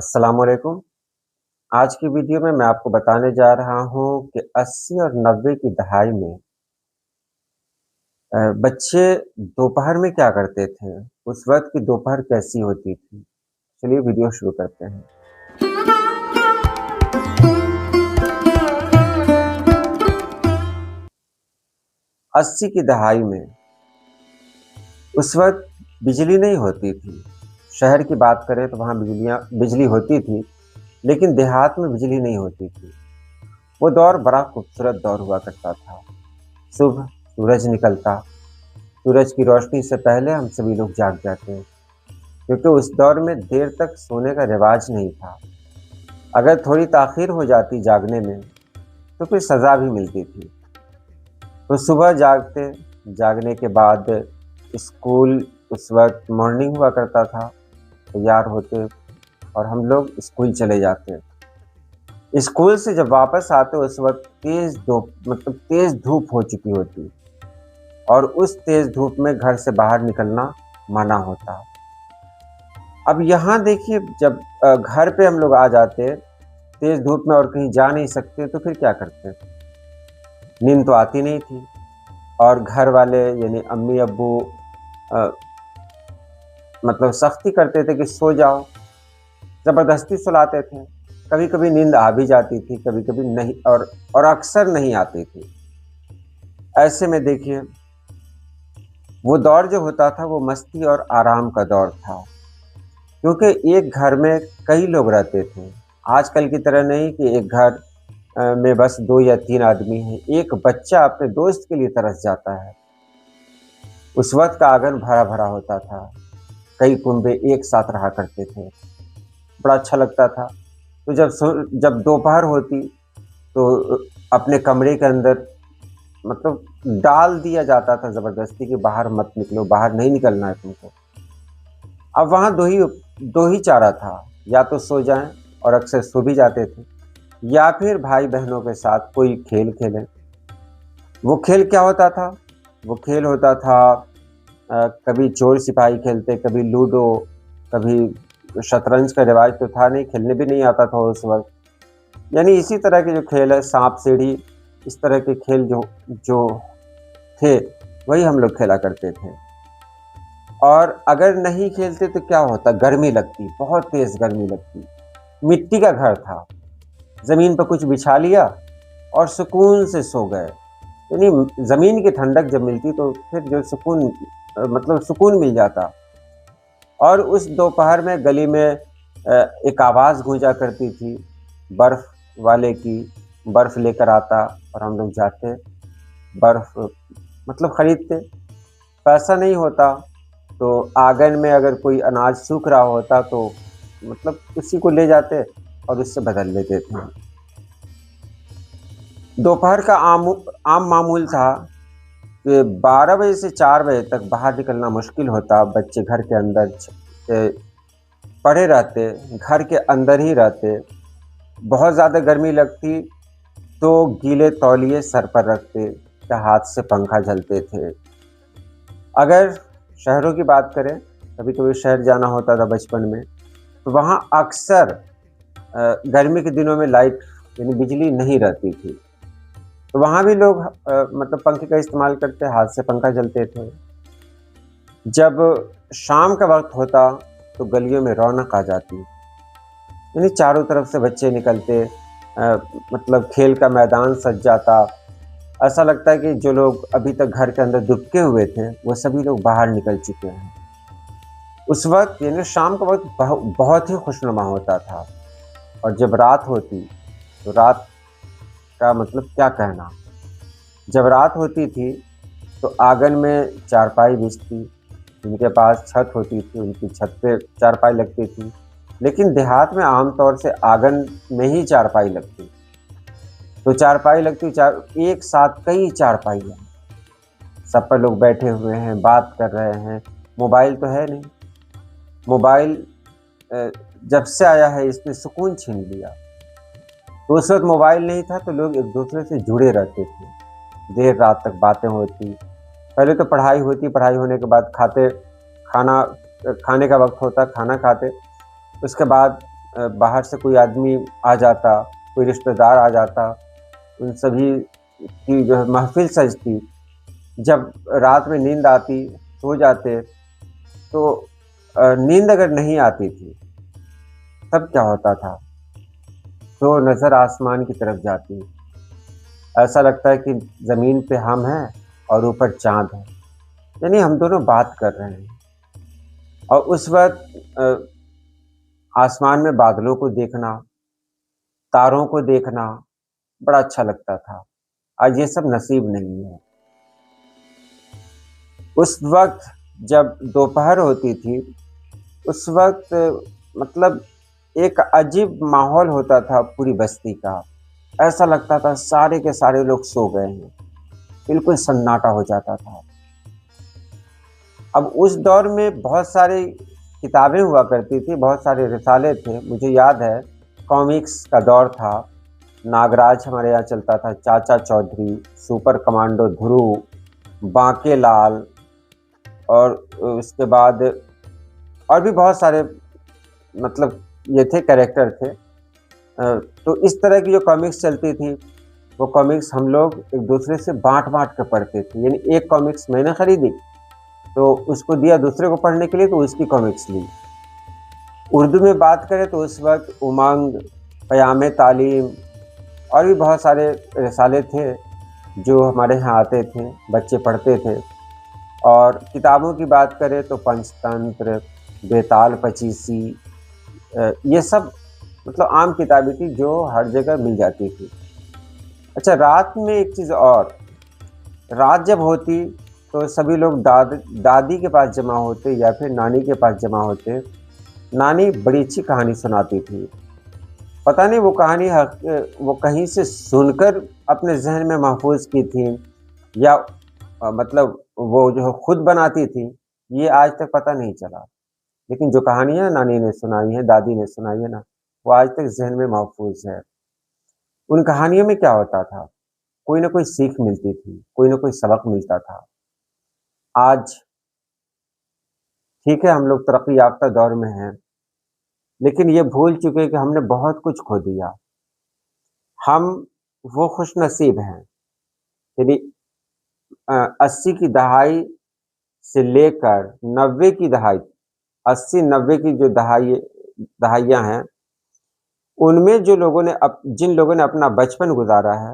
अस्सलामुअलैकुम। आज की वीडियो में मैं आपको बताने जा रहा हूँ कि 80 और 90 की दहाई में बच्चे दोपहर में क्या करते थे? उस वक़्त की दोपहर कैसी होती थी? चलिए वीडियो शुरू करते हैं। 80 की दहाई में उस वक़्त बिजली नहीं होती थी। शहर की बात करें तो वहाँ बिजली होती थी, लेकिन देहात में बिजली नहीं होती थी। वो दौर बड़ा खूबसूरत दौर हुआ करता था। सुबह सूरज निकलता, सूरज की रोशनी से पहले हम सभी लोग जाग जाते हैं, क्योंकि उस दौर में देर तक सोने का रिवाज नहीं था। अगर थोड़ी ताख़ीर हो जाती जागने में, तो फिर सज़ा भी मिलती थी। तो सुबह जागने के बाद स्कूल उस वक़्त मॉर्निंग हुआ करता था, तैयार होते और हम लोग स्कूल चले जाते। स्कूल से जब वापस आते उस वक़्त तेज़ धूप हो चुकी होती और उस तेज़ धूप में घर से बाहर निकलना मना होता। अब यहाँ देखिए, जब घर पे हम लोग आ जाते तेज़ धूप में और कहीं जा नहीं सकते, तो फिर क्या करते? नींद तो आती नहीं थी और घर वाले यानी अम्मी-अब्बू अ, मतलब सख्ती करते थे कि सो जाओ, ज़बरदस्ती सुलाते थे। कभी-कभी नींद आ भी जाती थी, कभी-कभी नहीं, और अक्सर नहीं आती थी। ऐसे में देखिए, वो दौर जो होता था वो मस्ती और आराम का दौर था, क्योंकि एक घर में कई लोग रहते थे। आजकल की तरह नहीं कि एक घर में बस 2 या 3 आदमी हैं। एक बच्चा अपने दोस्त के लिए तरस जाता है। उस वक़्त का आँगन भरा-भरा होता था। कई कुनबे एक साथ रहा करते थे। बड़ा अच्छा लगता था। तो जब दोपहर होती तो अपने कमरे के अंदर मतलब डाल दिया जाता था ज़बरदस्ती कि बाहर मत निकलो, बाहर नहीं निकलना है तुमको। अब वहाँ 2 ही चारा था, या तो सो जाएँ, और अक्सर सो भी जाते थे, या फिर भाई-बहनों के साथ कोई खेल खेलें। वो खेल क्या होता था? वो खेल होता था कभी चोर-सिपाही खेलते, कभी लूडो, कभी शतरंज का रिवाज तो था नहीं, खेलने भी नहीं आता था उस वक़्त। यानी इसी तरह के जो खेल है, साँप-सीढ़ी, इस तरह के खेल जो जो थे, वही हम लोग खेला करते थे। और अगर नहीं खेलते तो क्या होता? गर्मी लगती, बहुत तेज़ गर्मी लगती। मिट्टी का घर था, ज़मीन पे कुछ बिछा लिया और सुकून से सो गए। यानी ज़मीन की ठंडक जब मिलती तो फिर जो मतलब सुकून मिल जाता। और उस दोपहर में गली में एक आवाज़ गूंजा करती थी बर्फ़ वाले की। बर्फ़ लेकर आता और हम लोग जाते, बर्फ़ मतलब खरीदते। पैसा नहीं होता तो आंगन में अगर कोई अनाज सूख रहा होता तो मतलब उसी को ले जाते और उससे बदल लेते थे। दोपहर का आम मामूल था कि 12 बजे से 4 बजे तक बाहर निकलना मुश्किल होता। बच्चे घर के अंदर पड़े रहते, घर के अंदर ही रहते। बहुत ज़्यादा गर्मी लगती तो गीले तौलिए सर पर रखते या हाथ से पंखा झलते थे। अगर शहरों की बात करें, कभी-कभी शहर जाना होता था बचपन में, तो वहाँ अक्सर गर्मी के दिनों में लाइट यानी बिजली नहीं रहती थी। तो वहाँ भी लोग मतलब पंखे का इस्तेमाल करते, हाथ से पंखा झलते थे। जब शाम का वक़्त होता तो गलियों में रौनक आ जाती, यानी चारों तरफ से बच्चे निकलते, मतलब खेल का मैदान सज जाता। ऐसा लगता है कि जो लोग अभी तक घर के अंदर दुबके हुए थे, वो सभी लोग बाहर निकल चुके हैं। उस वक़्त यानी शाम का वक़्त बहुत ही खुशनुमा होता था। और जब रात होती, तो रात का मतलब क्या कहना। जब रात होती थी, तो आँगन में चारपाई बिछती, जिनके पास छत होती थी, उनकी छत पे चारपाई लगती थी। लेकिन देहात में आम तौर से आँगन में ही चारपाई लगती। तो चारपाई लगती, एक साथ कई चारपाइयाँ, सब पर लोग बैठे हुए हैं, बात कर रहे हैं। मोबाइल तो है नहीं। मोबाइल जब से आया है इसने सुकून छीन लिया। तो उस वक़्त मोबाइल नहीं था तो लोग एक-दूसरे से जुड़े रहते थे। देर रात तक बातें होती। पहले तो पढ़ाई होती, पढ़ाई होने के बाद खाने का वक़्त होता, खाना खाते। उसके बाद बाहर से कोई आदमी आ जाता, कोई रिश्तेदार आ जाता, उन सभी की जो है महफ़िल सजती। जब रात में नींद आती, सो जाते, तो नींद अगर नहीं आती थी, तब क्या होता था? तो नज़र आसमान की तरफ जाती। ऐसा लगता है कि ज़मीन पे हम हैं और ऊपर चाँद है, यानी हम दोनों बात कर रहे हैं। और उस वक़्त आसमान में बादलों को देखना, तारों को देखना बड़ा अच्छा लगता था। आज ये सब नसीब नहीं है। उस वक़्त जब दोपहर होती थी, उस वक़्त मतलब एक अजीब माहौल होता था पूरी बस्ती का। ऐसा लगता था सारे के सारे लोग सो गए हैं, बिल्कुल सन्नाटा हो जाता था। अब उस दौर में बहुत सारी किताबें हुआ करती थी, बहुत सारे रिसाले थे। मुझे याद है कॉमिक्स का दौर था, नागराज हमारे यहाँ चलता था, चाचा चौधरी, सुपर कमांडो ध्रुव, बांकेलाल और उसके बाद और भी बहुत सारे मतलब ये थे कैरेक्टर थे। तो इस तरह की जो कॉमिक्स चलती थी, वो कॉमिक्स हम लोग एक दूसरे से बाँट-बाँट के पढ़ते थे। यानी एक कॉमिक्स मैंने खरीदी, तो उसको दिया दूसरे को पढ़ने के लिए, तो उसकी कॉमिक्स ली। उर्दू में बात करें तो उस वक़्त उमंग, क़याम तालीम और भी बहुत सारे रिसाले थे, जो हमारे यहाँ आते थे, बच्चे पढ़ते थे। और किताबों की बात करें तो पंचतंत्र, बेताल पचीसी, ये सब मतलब आम किताबें थी जो हर जगह मिल जाती थी। अच्छा, रात में एक चीज़ और, रात जब होती तो सभी लोग दादी के पास जमा होते या फिर नानी के पास जमा होते। नानी बड़ी अच्छी कहानी सुनाती थी। पता नहीं वो कहानी वो कहीं से सुनकर अपने ज़हन में महफ़ूज़ की थी या मतलब वो जो है खुद बनाती थी, ये आज तक पता नहीं चला। लेकिन जो कहानियाँ नानी ने सुनाई हैं, दादी ने सुनाई है ना, वो आज तक ज़हन में महफ़ूज़ है। उन कहानियों में क्या होता था? कोई न कोई सीख मिलती थी, कोई न कोई सबक मिलता था। आज ठीक है, हम लोग तरक्की याफ़्ता दौर में हैं, लेकिन ये भूल चुके कि हमने बहुत कुछ खो दिया। हम वो खुशनसीब हैं, यदि 80 की दहाई से लेकर 90 की दहाई, 80-90 की जो दहाइयाँ हैं, उनमें जो लोगों ने जिन लोगों ने अपना बचपन गुज़ारा है,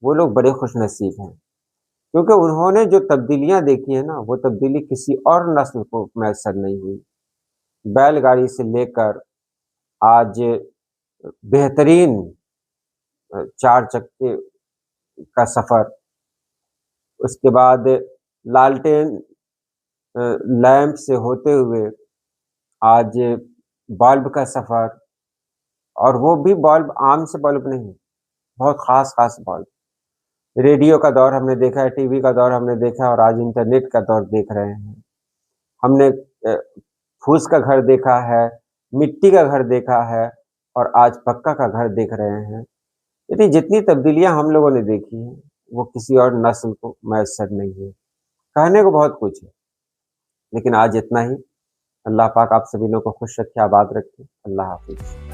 वो लोग बड़े खुशनसीब हैं। क्योंकि उन्होंने जो तब्दीलियाँ देखी हैं ना, वो तब्दीली किसी और नस्ल को मैसर नहीं हुई। बैलगाड़ी से लेकर आज बेहतरीन 4 चक्के का सफ़र, उसके बाद लालटेन लैंप से होते हुए आज बल्ब का सफ़र, और वो भी बल्ब आम से बल्ब नहीं, बहुत ख़ास-ख़ास बल्ब। रेडियो का दौर हमने देखा है, टीवी का दौर हमने देखा है और आज इंटरनेट का दौर देख रहे हैं। हमने फूस का घर देखा है, मिट्टी का घर देखा है और आज पक्का का घर देख रहे हैं। यानी जितनी तब्दीलियाँ हम लोगों ने देखी हैं, वो किसी और नस्ल को मैसर नहीं है। कहने को बहुत कुछ है, लेकिन आज इतना ही। अल्लाह पाक आप सभी लोगों को खुश रखे, आबाद रखे। अल्लाह हाफ़िज़।